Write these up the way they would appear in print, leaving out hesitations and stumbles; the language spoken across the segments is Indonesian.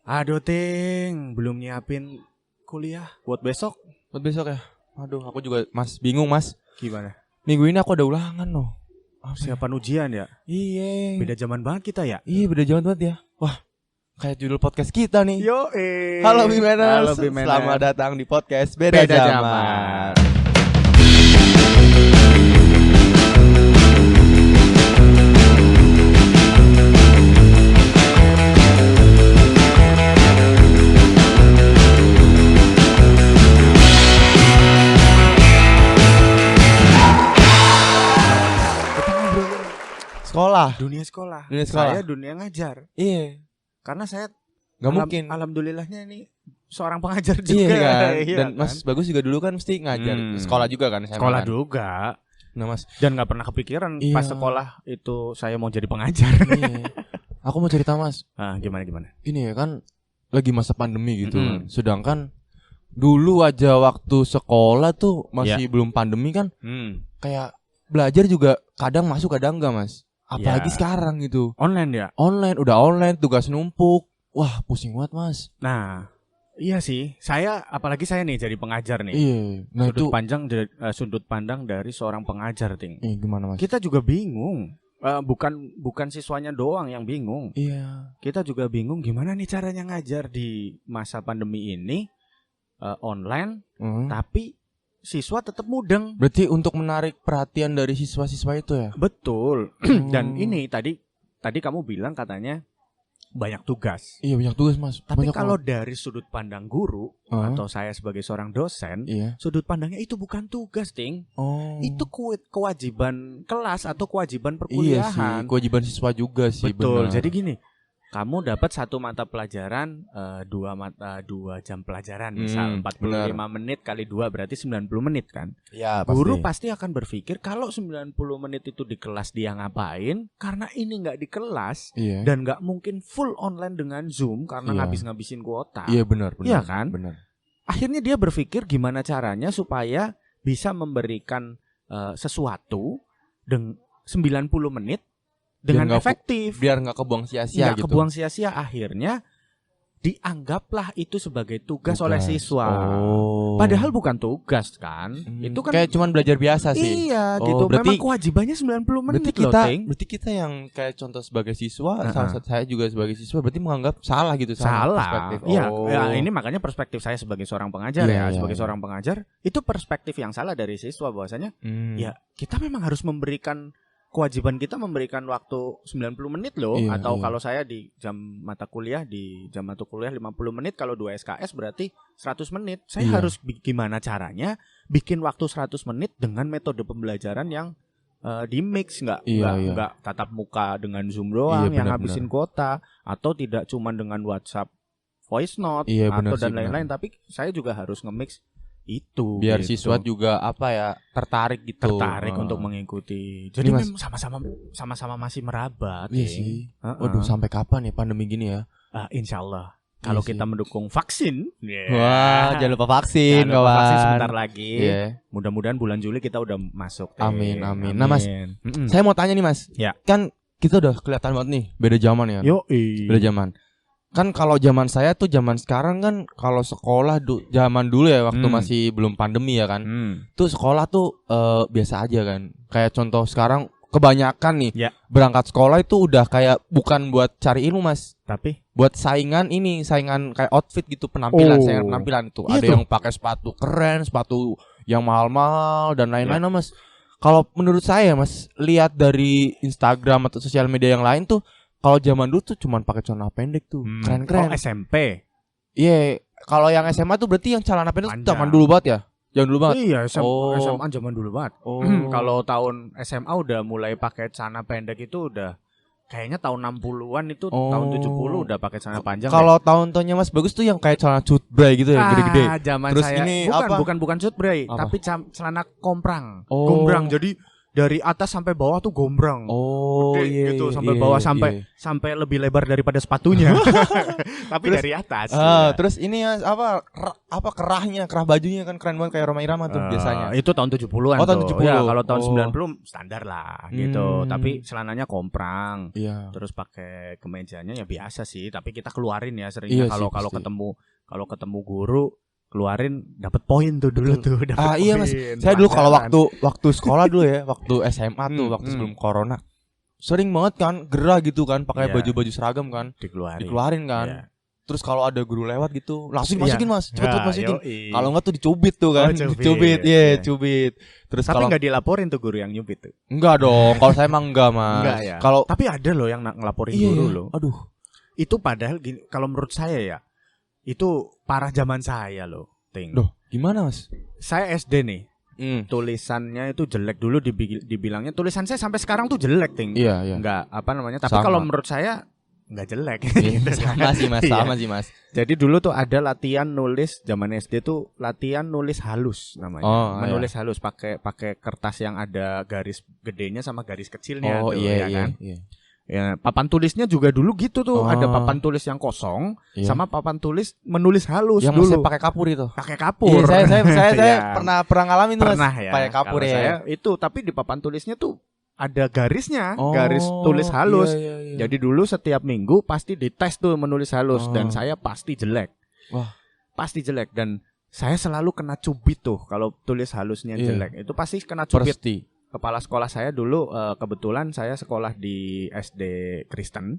Aduh Ting, belum nyiapin kuliah buat besok. Buat besok ya? Aduh, aku juga Mas bingung Mas. Gimana? Minggu ini aku ada ulangan loh. Persiapan ujian ya? Iya. Beda zaman banget kita ya? Iya, beda zaman banget ya. Wah, kayak judul podcast kita nih. Yo Halo Bimeners. Halo Bimeners. Selamat datang di podcast Beda, Zaman. Dunia sekolah. Dunia sekolah. Saya dunia ngajar. Iya. Karena saya Gak mungkin. Alhamdulillahnya ini seorang pengajar juga. Iya kan. Iya, Dan Mas Bagus juga dulu kan mesti ngajar. Sekolah juga kan. Sekolah kan? juga. Nah Mas. Dan gak pernah kepikiran Iya. pas sekolah itu saya mau jadi pengajar. Iya. Aku mau cerita Mas. Gimana? Ini ya kan lagi masa pandemi gitu. Sedangkan dulu aja waktu sekolah tuh masih belum pandemi kan. Kayak belajar juga kadang masuk kadang enggak Mas. Apalagi sekarang gitu. Online ya? Udah online, tugas numpuk. Wah, pusing banget Mas. Nah, iya sih. Apalagi saya nih jadi pengajar nih. Iya. Nah Sudut pandang dari seorang pengajar, Ting. Iya, gimana Mas? Kita juga bingung. Bukan siswanya doang yang bingung. Iya. Kita juga bingung gimana nih caranya ngajar di masa pandemi ini online, tapi siswa tetap mudeng. Berarti untuk menarik perhatian dari siswa-siswa itu ya? Betul. Dan ini tadi kamu bilang katanya banyak tugas. Iya, banyak tugas Mas. Tapi banyak kalau dari sudut pandang guru atau saya sebagai seorang dosen, sudut pandangnya itu bukan tugas, Ting. Itu kewajiban kelas atau kewajiban perkuliahan. Iya sih, kewajiban siswa juga sih. Betul. Benar. Jadi gini, kamu dapat satu mata pelajaran 2 jam pelajaran misal 45 menit kali 2 berarti 90 menit kan. Ya, Guru pasti akan berpikir kalau 90 menit itu di kelas dia ngapain, karena ini nggak di kelas dan nggak mungkin full online dengan Zoom karena ngabis-ngabisin kuota. Iya benar. Iya kan? Benar. Akhirnya dia berpikir gimana caranya supaya bisa memberikan sesuatu dengan 90 menit dengan efektif, biar nggak kebuang sia-sia gitu. Kebuang sia-sia. Akhirnya dianggaplah itu sebagai tugas oleh siswa. Padahal bukan tugas kan. Itu kan kayak cuman belajar biasa sih. Iya gitu. Memang kewajibannya 90 menit loh, Ting. Berarti kita yang kayak contoh sebagai siswa, saya juga sebagai siswa berarti menganggap salah gitu. Salah. Iya, ini makanya perspektif saya sebagai seorang pengajar sebagai seorang pengajar, itu perspektif yang salah dari siswa bahwasanya ya kita memang harus memberikan kewajiban kita memberikan waktu 90 menit loh. Atau kalau saya di jam mata kuliah 50 menit, kalau 2 SKS berarti 100 menit. Saya harus gimana caranya bikin waktu 100 menit dengan metode pembelajaran yang di mix, nggak tatap muka dengan Zoom doang yang habisin kuota, atau tidak cuma dengan WhatsApp voice note atau dan lain-lain, tapi saya juga harus nge-mix itu biar gitu. Siswa juga tertarik gitu, untuk mengikuti. Jadi memang sama-sama masih merabat. Iya sih. Waduh, sampai kapan ya pandemi gini ya? Insyaallah kalau kita mendukung vaksin. Wah, jangan lupa vaksin, kawan. Vaksin sebentar lagi. Mudah-mudahan bulan Juli kita udah masuk. Amin. Nah Mas, saya mau tanya nih Mas. Kan kita udah kelihatan banget nih beda zaman ya. Beda zaman. Kan kalau zaman saya tuh zaman sekarang kan kalau sekolah zaman dulu ya waktu masih belum pandemi ya kan. Tuh sekolah tuh biasa aja kan. Kayak contoh sekarang kebanyakan nih berangkat sekolah itu udah kayak bukan buat cari ilmu Mas, tapi buat saingan kayak outfit gitu, penampilan, saingan penampilan tuh. Ada yang pakai sepatu keren, sepatu yang mahal-mahal dan lain-lain Mas. Kalau menurut saya Mas, lihat dari Instagram atau sosial media yang lain tuh, kalau zaman dulu tuh cuman pakai celana pendek tuh, keren-keren. SMP. Iya, kalau yang SMA tuh berarti yang celana pendek zaman dulu banget ya? Zaman dulu banget. Iya, SMA zaman dulu banget. Kalau tahun SMA udah mulai pakai celana pendek itu udah kayaknya tahun 60-an itu, tahun 70 udah pakai celana panjang. Kalau tahun-tahunnya Mas Bagus tuh yang kayak celana cutbray gitu ya, gede-gede. Zaman terus saya ini bukan cutbray, tapi celana komprang. Jadi dari atas sampai bawah tuh gombrang. Oh iya gitu sampai bawah sampai lebih lebar daripada sepatunya. Tapi terus, dari atas. Terus ini ya apa kerah bajunya kan keren banget kayak Rhoma Irama tuh biasanya. Itu tahun 70-an tahun 70. Ya, kalau tahun 90 standar lah gitu. Tapi celananya komprang. Iya. Terus pakai kemejanya ya biasa sih, tapi kita keluarin ya seringnya kalau ketemu guru keluarin dapat poin tuh dulu tuh. Iya Mas. Saya dulu kalau waktu sekolah dulu ya, waktu SMA tuh, waktu sebelum corona. Sering banget kan gerah gitu kan, pakai baju-baju seragam kan. Dikeluarin kan. Yeah. Terus kalau ada guru lewat gitu, langsung masukin Mas, cepet masukin. Kalau enggak tuh dicubit tuh kan. Dicubit, cubit. Terus tapi enggak dilaporin tuh guru yang nyubit tuh. Enggak dong, kalau saya emang enggak Mas. Enggak ya. Tapi ada loh yang ngelaporin guru loh. Aduh. Itu padahal gini, kalau menurut saya ya, itu parah zaman saya loh, Loh, gimana Mas? Saya SD nih. Tulisannya itu jelek dulu dibilangnya tulisan saya sampai sekarang tuh jelek, Iya. Enggak tapi kalau menurut saya enggak jelek. Sama sih Mas. Jadi dulu tuh ada latihan nulis zaman SD tuh latihan nulis halus namanya. Menulis halus pakai kertas yang ada garis gedenya sama garis kecilnya kan. Iya. Ya, papan tulisnya juga dulu gitu tuh, ada papan tulis yang kosong sama papan tulis menulis halus yang dulu. Yang pakai kapur itu. Pakai kapur. Iya, saya pernah ngalamin tuh Mas. Ya, pakai kapur ya. Saya itu tapi di papan tulisnya tuh ada garisnya, garis tulis halus. Iya. Jadi dulu setiap minggu pasti dites tuh menulis halus dan saya pasti jelek. Wah, pasti jelek dan saya selalu kena cubit tuh kalau tulis halusnya jelek. Itu pasti kena cubit. Kepala sekolah saya dulu kebetulan saya sekolah di SD Kristen.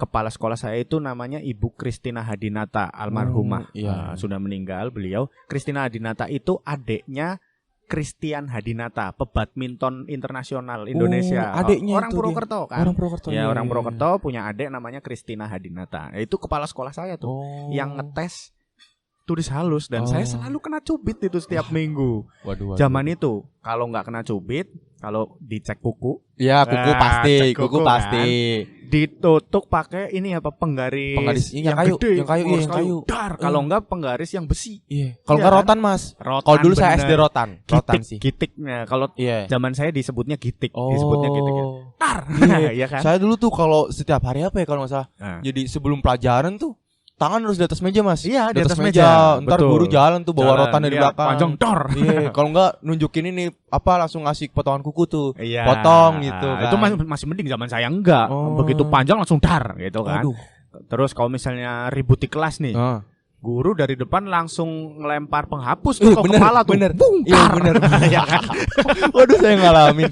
Kepala sekolah saya itu namanya Ibu Kristina Hadinata, almarhumah. Sudah meninggal beliau. Kristina Hadinata itu adiknya Christian Hadinata, pebadminton internasional Indonesia. Adiknya orang Purwokerto kan. Orang Purwokerto. Orang Purwokerto punya adik namanya Kristina Hadinata. Itu kepala sekolah saya tuh yang ngetes tulis halus dan saya selalu kena cubit itu setiap minggu. Waduh. Zaman itu kalau nggak kena cubit, kalau dicek kuku, kuku pasti. Ditutup pakai ini apa penggaris yang kayu. Kalau nggak penggaris yang besi. Iya. Kalau nggak rotan Mas. Kalau dulu saya SD rotan. Gitiknya. Kalau zaman saya disebutnya gitik. Disebutnya gitik. Tar. Iya kan. Saya dulu tuh kalau setiap hari apa ya kalau nggak salah. Jadi sebelum pelajaran tuh tangan harus di atas meja Mas. Iya di atas meja. Ntar guru jalan tuh bawa rotan dari belakang. Panjang dor. Iya. Kalau enggak nunjukin ini langsung ngasih potongan kuku tuh. Potong gitu kan. Itu masih mending, zaman saya enggak. Begitu panjang langsung dar gitu kan. Terus kalau misalnya ribut di kelas nih. Guru dari depan langsung ngelempar penghapus ke kepala tuh. Iya bener. Waduh saya ngalamin.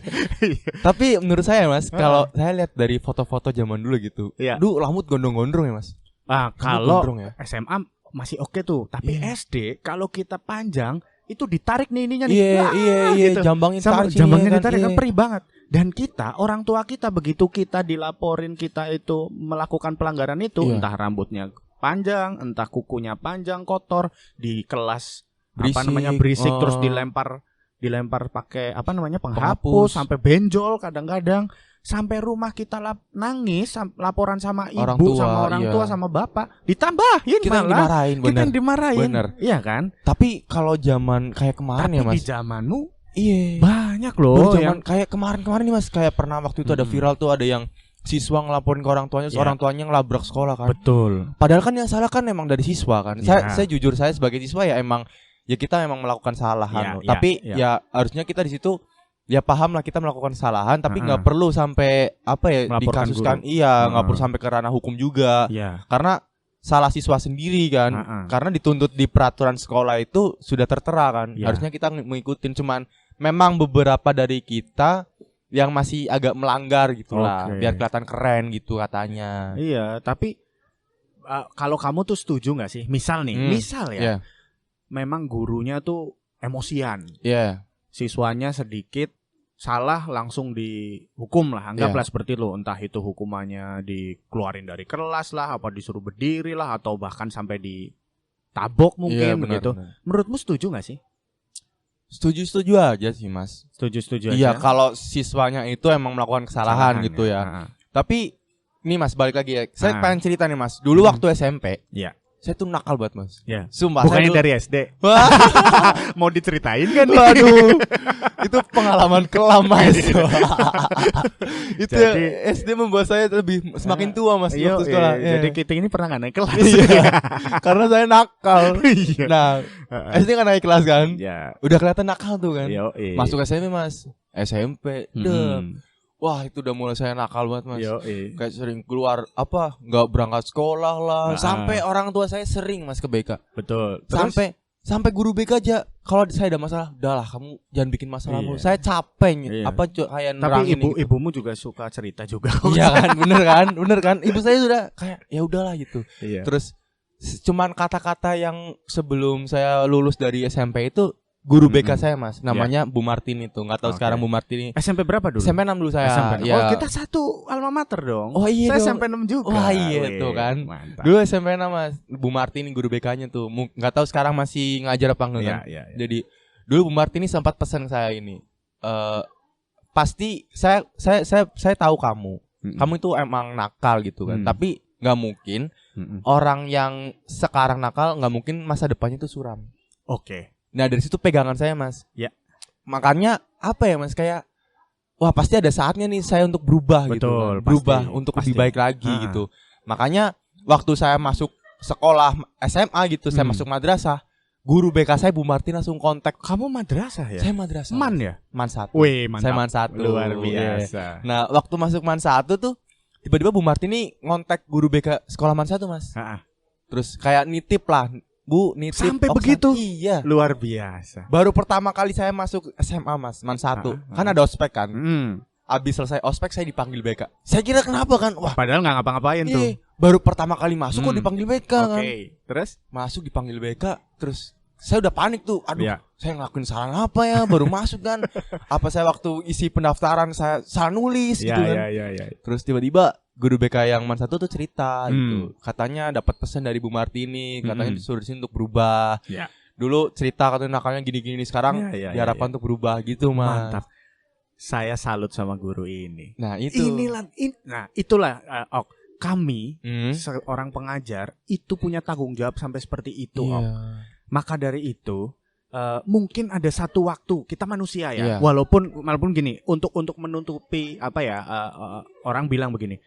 Tapi menurut saya Mas, kalau saya lihat dari foto-foto zaman dulu gitu. Duh rambut gondrong-gondrong ya Mas. Kalau SMA masih oke tuh, tapi SD kalau kita panjang itu ditarik nih ininya nih. Iya, jambangnya ditarik kan perih banget. Dan kita orang tua kita begitu kita dilaporin kita itu melakukan pelanggaran itu, entah rambutnya panjang, entah kukunya panjang kotor, di kelas berisik terus dilempar pakai penghapus sampai benjol kadang-kadang. Sampai rumah kita nangis laporan sama ibu, sama orang tua, sama bapak, ditambahin kita malah kita yang dimarahin. Iya kan? Tapi kalau zaman kayak kemarin ya Mas. Di zamanmu banyak loh yang kayak kemarin nih Mas, kayak pernah waktu itu ada viral tuh, ada yang siswa ngelaporin ke orang tuanya, orang tuanya ngelabrak sekolah kan. Betul. Padahal kan yang salah kan emang dari siswa kan. Saya jujur, saya sebagai siswa ya emang kita emang melakukan kesalahan. Tapi ya harusnya kita di situ ya paham lah kita melakukan kesalahan, tapi nggak perlu sampai dikasuskan. Nggak perlu sampai ke ranah hukum juga. Karena salah siswa sendiri kan. Karena dituntut di peraturan sekolah itu sudah tertera kan. Harusnya kita mengikutin, cuman memang beberapa dari kita yang masih agak melanggar gitulah, biar kelihatan keren gitu katanya. Iya, tapi kalau kamu tuh setuju nggak sih? Misal ya, memang gurunya tuh emosian. Siswanya sedikit salah langsung dihukum lah, anggaplah seperti itu. Entah itu hukumannya dikeluarin dari kelas lah, apa disuruh berdiri lah, atau bahkan sampai ditabok mungkin begitu. Menurutmu setuju nggak sih? Setuju aja sih Mas. Setuju aja. Iya, kalau siswanya itu emang melakukan kesalahan gitu ya. Tapi ini Mas balik lagi ya. Saya pengen cerita nih Mas. Dulu waktu SMP, saya tuh nakal banget Mas. Ya. Sumpah. Bukannya saya dari SD. Mau diceritain kan? Waduh. Itu pengalaman kelam Mas. Itu jadi, SD membuat saya lebih semakin tua Mas waktu sekolah. Jadi kita ini pernah gak naik kelas. Karena saya nakal. Nah, SD kan naik kelas kan? Ya. Udah kelihatan nakal tuh kan. Masuk SMP Mas. SMP. Wah itu udah mulai saya nakal banget Mas. Kayak sering keluar nggak berangkat sekolah lah. Sampai orang tua saya sering Mas ke BK. Betul. Sampai guru BK aja kalau saya ada masalah, udahlah kamu jangan bikin masalah mulu. Saya capek kayak nerangin. Tapi gitu. ibumu juga suka cerita juga. Iya kan, bener kan. Ibu saya sudah kayak ya udahlah gitu. Terus cuman kata-kata yang sebelum saya lulus dari SMP itu guru BK saya Mas, namanya Bu Martini tuh. Enggak tahu sekarang Bu Martini. SMP berapa dulu? SMP 6 dulu saya. SMP 6. Oh, kita satu alma mater dong. Oh iya. Saya SMP 6 juga. Wah iya tuh kan. Mantap. Dulu SMP 6 Mas, Bu Martini guru BK-nya tuh. Enggak tahu sekarang masih ngajar apa enggak kan. Jadi dulu Bu Martini sempat pesan saya ini. Pasti saya tahu kamu. Kamu itu emang nakal gitu kan. Tapi enggak mungkin orang yang sekarang nakal enggak mungkin masa depannya tuh suram. Oke. Nah dari situ pegangan saya Mas. Ya. Makanya apa ya Mas, kayak wah pasti ada saatnya nih saya untuk berubah. Betul, gitu kan. Berubah untuk lebih baik lagi gitu. Makanya waktu saya masuk sekolah SMA gitu, saya masuk madrasah, guru BK saya Bu Martin langsung kontak. Kamu madrasah ya? Saya madrasah. Man ya? Man 1. Wih, mantap. Saya Man 1. Luar biasa. Nah waktu masuk Man 1 tuh tiba-tiba Bu Martin nih ngontak guru BK sekolah Man 1 Mas. Terus kayak nitip lah, Bu, nitip. Sampai begitu? Iya. Luar biasa. Baru pertama kali saya masuk SMA Mas, Man 1. Kan ada ospek kan. Abis selesai ospek saya dipanggil BK. Saya kira kenapa kan? Wah, padahal gak ngapa-ngapain tuh. Baru pertama kali masuk kok dipanggil BK kan. Terus? Masuk dipanggil BK. Terus saya udah panik tuh. Aduh, saya ngelakuin salah apa ya? Baru masuk kan. Apa saya waktu isi pendaftaran saya salah nulis gitu kan. Terus tiba-tiba guru BK yang Man 1 tuh cerita gitu. Katanya dapat pesan dari Bu Martini, katanya disuruh di sini untuk berubah. Dulu cerita katanya nakalnya gini-gini, sekarang diharapkan untuk berubah gitu Mas. Mantap. Saya salut sama guru ini. Nah, itu. Itulah kami seorang pengajar itu punya tanggung jawab sampai seperti itu, Om. Maka dari itu mungkin ada satu waktu kita manusia ya. Walaupun gini, untuk menutupi orang bilang begini.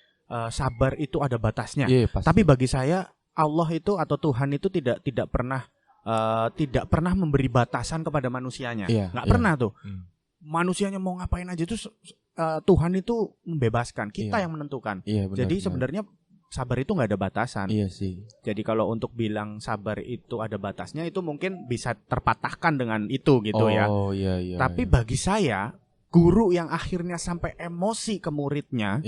Sabar itu ada batasnya. Tapi bagi saya Allah itu atau Tuhan itu tidak pernah memberi batasan kepada manusianya. Nggak pernah tuh. Manusianya mau ngapain aja itu Tuhan itu membebaskan. Kita yang menentukan. Jadi sebenarnya sabar itu nggak ada batasan. Iya sih. Jadi kalau untuk bilang sabar itu ada batasnya, itu mungkin bisa terpatahkan dengan itu gitu ya. Tapi bagi saya, guru yang akhirnya sampai emosi ke muridnya,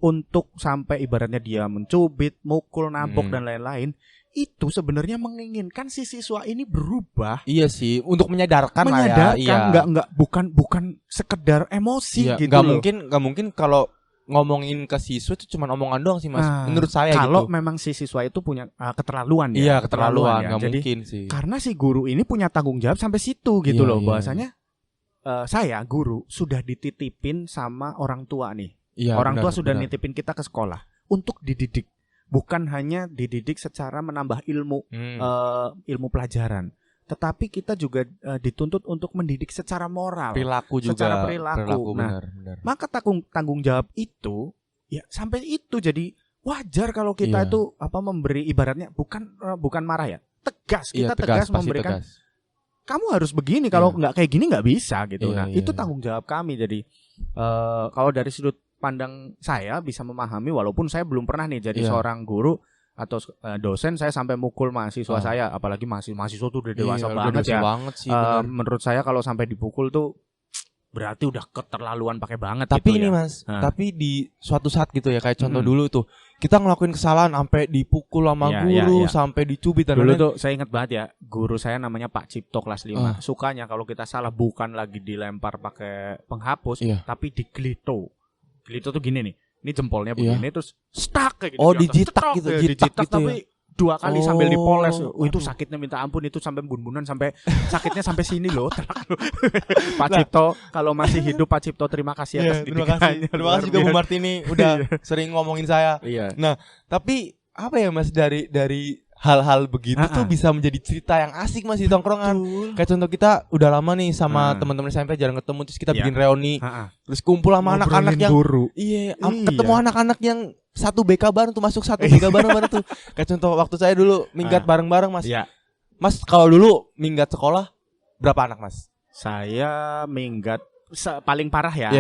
untuk sampai ibaratnya dia mencubit, mukul, nampok dan lain-lain, itu sebenarnya menginginkan si siswa ini berubah. Iya sih, untuk menyadarkan lah ya. Bukan sekedar emosi gitu. Nggak mungkin kalau ngomongin ke siswa itu cuma omongan doang sih Mas. Menurut saya kalau memang si siswa itu punya keterlaluan ya. Iya, keterlaluan. Nggak Jadi, mungkin sih. Karena si guru ini punya tanggung jawab sampai situ gitu loh. Bahwasanya saya guru sudah dititipin sama orang tua nih. Orang tua sudah nitipin kita ke sekolah untuk dididik. Bukan hanya dididik secara menambah ilmu pelajaran, tetapi kita juga dituntut untuk mendidik secara moral, perilaku juga. Secara perilaku. Nah, benar. Maka tanggung jawab itu ya sampai itu jadi wajar kalau kita itu memberi ibaratnya bukan marah ya, tegas. Kita tegas memberikan. Kamu harus begini, kalau nggak kayak gini nggak bisa gitu. Itu tanggung jawab kami. Jadi kalau dari sudut pandang saya bisa memahami, walaupun saya belum pernah nih jadi seorang guru atau dosen saya sampai mukul mahasiswa saya, apalagi mahasiswa tuh udah dewasa banget ya. Sih, menurut saya kalau sampai dipukul tuh berarti udah keterlaluan pakai banget. Tapi gitu ini Mas, tapi di suatu saat gitu ya, kayak contoh dulu tuh kita ngelakuin kesalahan sampai dipukul sama guru, sampai dicubit. Dulu tuh saya ingat banget ya, guru saya namanya Pak Cipto kelas 5. Sukanya kalau kita salah bukan lagi dilempar pakai penghapus, tapi digelito. Gelito tuh gini nih, ini jempolnya begini terus stuck kayak gitu. Oh, dijitak gitu, dijitak gitu tapi ya? 2 kali sambil dipoles. Itu aduh. Sakitnya minta ampun, itu sampai bun-bunan, sampai sakitnya sampai sini loh. Pak Cipto kalau masih hidup, Pak Cipto terima kasih atas didikannya. Terima kasih juga Bu Martini udah sering ngomongin saya. Nah, tapi apa ya Mas, dari hal-hal begitu tuh bisa menjadi cerita yang asik Mas di tongkrongan. Kayak contoh kita udah lama nih sama teman-teman SMP jarang ketemu, terus kita bikin reuni. Terus kumpul sama anak-anak yang ketemu anak-anak yang satu BK bareng tuh, masuk satu BK bareng tuh. Kayak contoh waktu saya dulu minggat bareng-bareng Mas. Mas kalau dulu minggat sekolah berapa anak Mas? Saya minggat paling parah ya.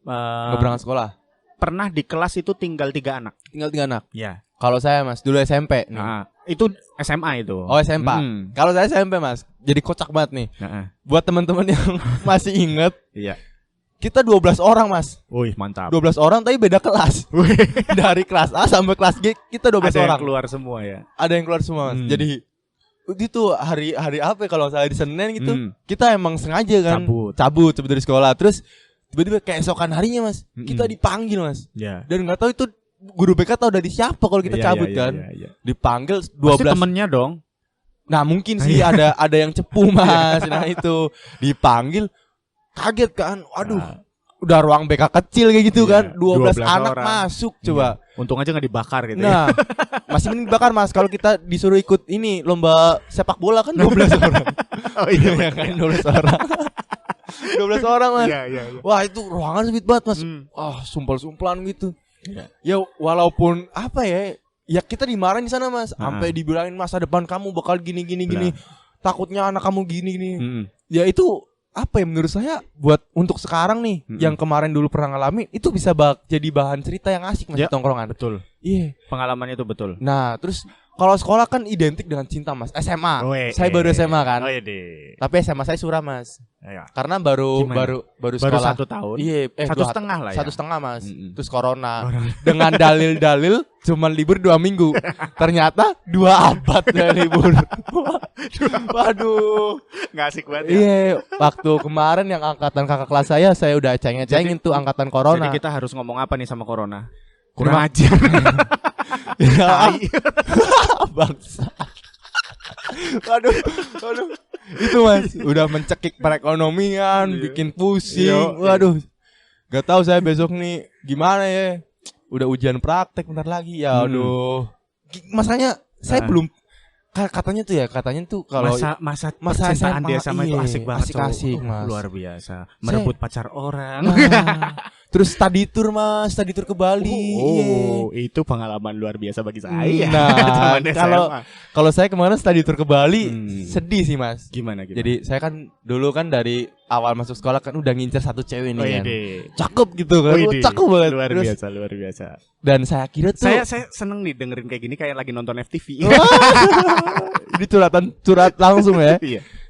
Nggak berangkat sekolah. Pernah di kelas itu tinggal 3 anak. Tinggal 3 anak? Iya. Kalau saya Mas dulu SMP nih. Itu SMA itu. Oh SMA. Kalau saya SMP Mas, jadi kocak banget nih. Buat teman-teman yang masih inget, kita 12 orang Mas. Wih mantap. 12 orang tapi beda kelas. Dari kelas A sampai kelas G kita 12 orang. Ada yang keluar semua ya. Ada yang keluar semua Mas. Jadi itu hari apa kalau saya di Senin gitu, kita emang sengaja kan cabut dari sekolah. Terus tiba-tiba keesokan harinya Mas, kita dipanggil Mas. Dan nggak tahu itu guru BK tahu dari siapa kalau kita cabut kan. Dipanggil 12. Pasti temennya dong. Nah mungkin sih ada yang cepu Mas. Nah itu dipanggil, kaget kan. Waduh, udah ruang BK kecil kayak gitu kan. 12 anak orang masuk coba. Untung aja gak dibakar gitu. Nah masih mending dibakar Mas. Kalau kita disuruh ikut ini lomba sepak bola kan 12 orang. Oh iya kan 12 orang. 12 orang Mas. Wah itu ruangan sempit banget Mas. Sumpel-sumpelan gitu. Ya walaupun apa ya kita dimarahin di sana Mas, sampai dibilangin masa depan kamu bakal gini. Takutnya anak kamu gini. Ya itu apa ya menurut saya buat untuk sekarang nih yang kemarin dulu pernah ngalamin itu bisa jadi bahan cerita yang asik Mas di tongkrongan. Betul. Pengalamannya itu betul. Nah, terus kalau sekolah kan identik dengan cinta Mas. SMA. Saya baru SMA kan. Tapi SMA saya suram Mas. Karena baru sekolah 1 tahun. 1,5 lah ya. 1,5 Mas. Terus corona. Dengan dalil-dalil cuma libur 2 minggu. Ternyata 2 abad ya libur. Waduh, nggak asik banget ya. Waktu kemarin yang angkatan kakak kelas saya udah cengin tuh angkatan corona. Jadi kita harus ngomong apa nih sama corona? Kurang aja. Bangsa. Waduh. Itu Mas, udah mencekik perekonomian, bikin pusing. Waduh. Gak tahu saya besok nih gimana ya. Udah ujian praktek bentar lagi. Ya aduh. Masanya saya belum katanya tuh kalau masa percintaan dia sama itu asik banget. Asik Mas. Luar biasa. Merebut pacar orang. Terus study tour Mas, study tour ke Bali. Itu pengalaman luar biasa bagi saya. Nah, kalau saya kemarin study tour ke Bali sedih sih Mas. Gimana? Jadi saya kan dulu kan dari awal masuk sekolah kan udah ngincer satu cewek nih kan. Cakep gitu kan. Cakep banget. Luar biasa. Dan saya kira tuh saya seneng nih dengerin kayak gini kayak lagi nonton FTV. Ini curhat langsung ya.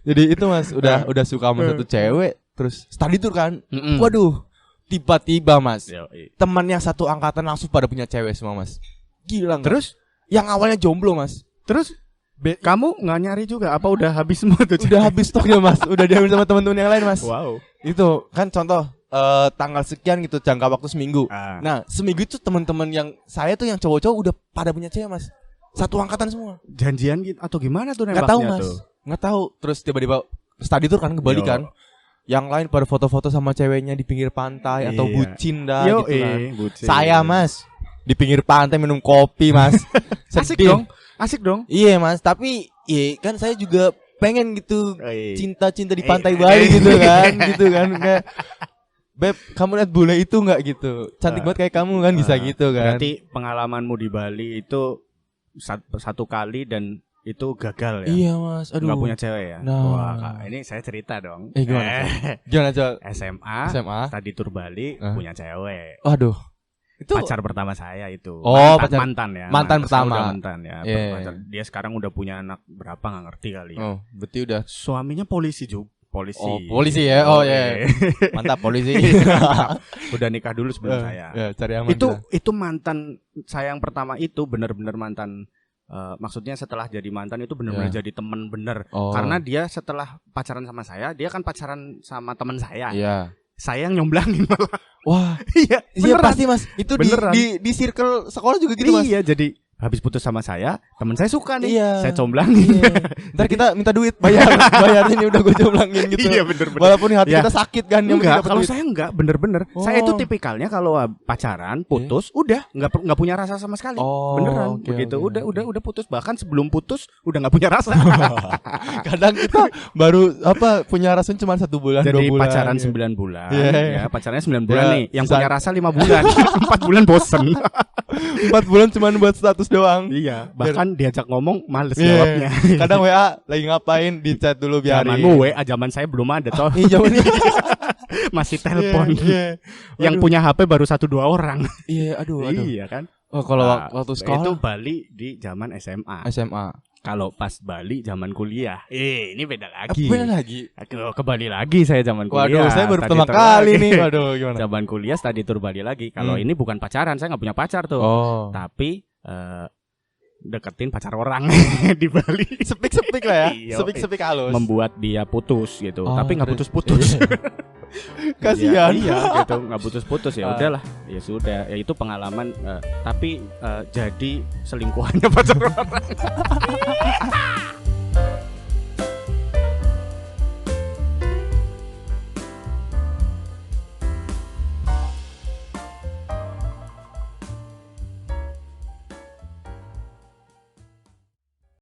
Jadi itu Mas udah suka sama satu cewek, terus study tour kan. Waduh, tiba-tiba Mas, teman yang satu angkatan langsung pada punya cewek semua Mas. Gila. Terus yang awalnya jomblo Mas. Terus kamu nggak nyari juga? Apa udah habis semua tuh? Udah habis stoknya Mas. Udah diambil sama teman-teman yang lain Mas. Wow. Itu kan contoh tanggal sekian gitu, jangka waktu seminggu. Nah seminggu itu teman-teman yang saya tuh yang cowok-cowok udah pada punya cewek Mas. Satu angkatan semua. Janjian gitu atau gimana tuh nembaknya? Nggak tahu Mas. Nggak tahu. Terus tiba-tiba study tour kan ke Bali kan. Yang lain pada foto-foto sama ceweknya di pinggir pantai atau bucin dah gitu kan. Bucin. Saya Mas di pinggir pantai minum kopi Mas. Asik dong. Iya Mas, tapi kan saya juga pengen gitu cinta-cinta di pantai Bali gitu kan. Kayak Beb, kamu lihat bule itu nggak gitu? Cantik banget kayak kamu kan bisa gitu kan. Berarti pengalamanmu di Bali itu satu kali dan itu gagal ya? Iya Mas, aduh. Gak punya cewek ya? Wah, ini saya cerita dong. Gimana coba? SMA tadi tur Bali punya cewek. Waduh. Itu pacar pertama saya itu. Mantan ya. Mantan pertama. Mantan ya. Dia sekarang udah punya anak berapa nggak ngerti kali ya. Berarti udah suaminya polisi juga. Polisi ya. Mantap polisi. Udah nikah dulu sebelum saya. Cari aman. Itu mantan saya yang pertama itu benar-benar mantan. Maksudnya setelah jadi mantan itu benar-benar jadi teman bener. Karena dia setelah pacaran sama saya, dia kan pacaran sama teman saya. Saya yang nyomblangin malah. Wah, iya pasti Mas. Itu di circle sekolah juga gitu Mas. Iya, jadi habis putus sama saya, teman saya suka nih. Iya. Saya comblangin. Iya. Ntar kita minta duit, bayar ini udah gue comblangin gitu. Iya bener-bener. Walaupun hati kita sakit kan. Enggak, kalau saya enggak, bener-bener. Saya itu tipikalnya kalau pacaran, putus, udah enggak punya rasa sama sekali. Beneran. Begitu. Udah putus, bahkan sebelum putus udah enggak punya rasa. Kadang kita baru punya rasa cuma 1 bulan, 2 bulan. Jadi pacaran 9 bulan. Ya, pacarannya 9 bulan nih. Yang punya rasa 5 bulan. 4 bulan bosen. 4 bulan cuma buat status doang. Iya, bahkan diajak ngomong males jawabnya. Kadang WA lagi ngapain di chat dulu biarin. Zamanmu WA, zaman saya belum ada toh. Masih telepon. Yang punya HP baru 1-2 orang. Iya, aduh. Iya kan? Oh, kalau waktu sekolah itu Bali di zaman SMA. Kalau pas Bali zaman kuliah, ini beda lagi. Ke Bali lagi saya zaman kuliah. Waduh, saya baru pertama kali nih. Waduh, gimana? Zaman kuliah study tour Bali lagi. Kalau ini bukan pacaran, saya nggak punya pacar tuh. Tapi deketin pacar orang di Bali. Sepik lah ya. Sepik halus. Membuat dia putus gitu. Tapi nggak putus-putus. Kasihan. Iya gitu, nggak putus-putus ya udahlah. Ya sudah, ya itu pengalaman. Tapi jadi selingkuhannya pacar orang.